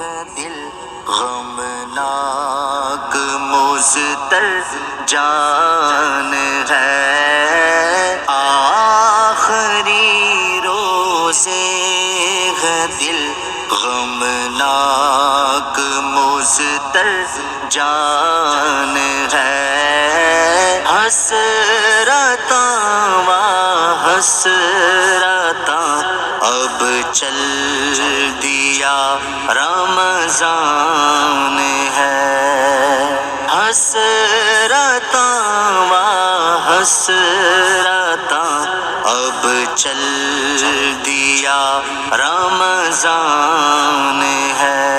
دل غمناک مضطر جان ہے، آخری روزے ہے دل غمناک مضطر جان ہے، حسرتاں و حسرتاں اب چل دیا رمضان ہے، حسرتاں و حسرتاں اب چل دیا رمضان ہے،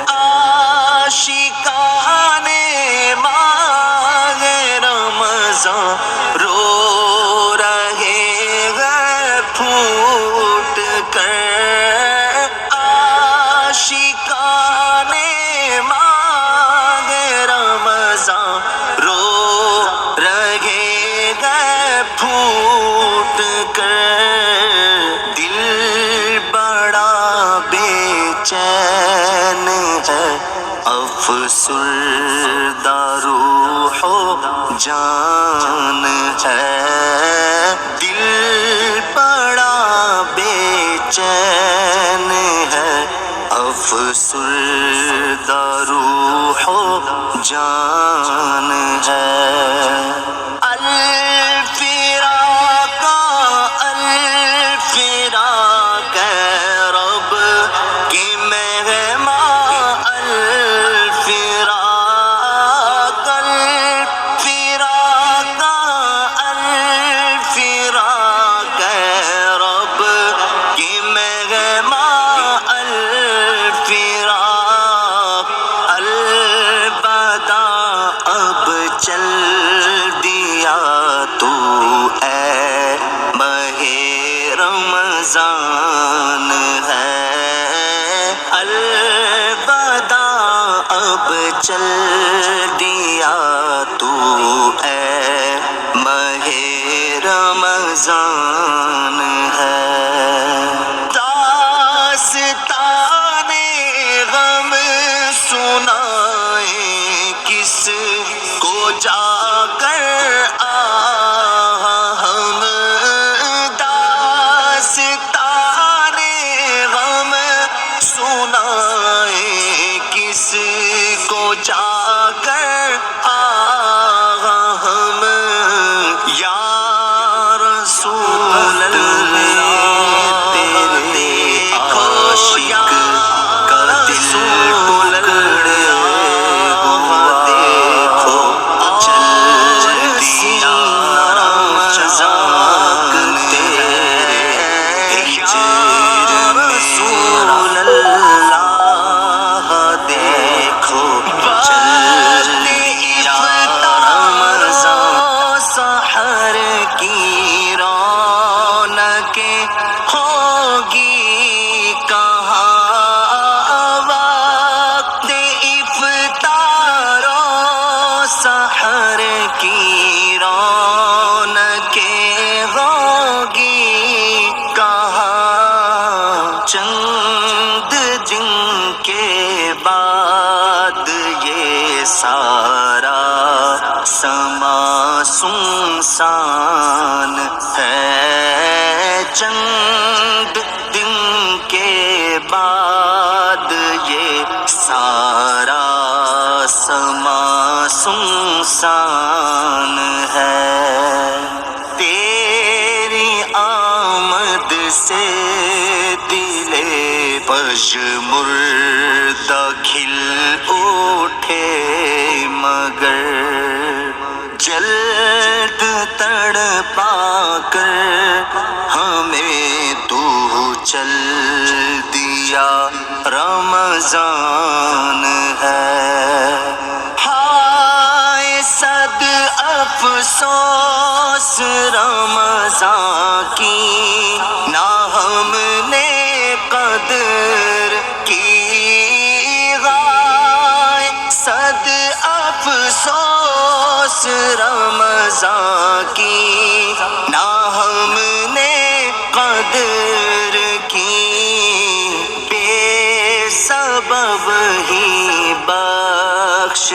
عاشقان ماہ رمضان رو رہے ہیں پھوٹ کر، عاشقان ماہ رمضان رو رہے ہیں پھوٹ کر، دل بڑا بے چین ہے، افسردہ روح و جان ہے، دل بڑا بے چین ہے، افسردہ روح و جان ہے، الفراق الفراق رب کی مہمان، الفراق الفراق الفراق رب کی مہمان، الفراق الوداع اب چل دیا تو اے ماہ رمضان ہے، الوداع اب چل دیا تو اے ماہ رمضان ہے، داستان غم سنائیں کس کو جا کر ہم، داستان غم سنائیں کس کو جا کر ہم، یا رسول اللہ تیرے عاشق کا دل ٹکڑے ہوا دیکھو چل دیا رمضان تیرے ہجر میں، رسول اللہ دیکھو چل دیا رمضان، سحر کی رونقیں ہوگی کہاں، وقت افطار و سحر کی رونقیں ہوگی کہاں، چند دن کے بعد یہ سارا سما سنسان ہے، چند دن کے بعد یہ سارا سما سنسان ہے، تیری آمد سے دل پژمردہ کھل اٹھے، مگر جلد تڑپا کر ہمیں تو چل دیا رمضان ہے، ہائے صد افسوس رمضان کی نہ ہم نے قدر کی، غائے صد افسوس رمضان کی نہ ہم نے قدر کی، بے سبب ہی بخش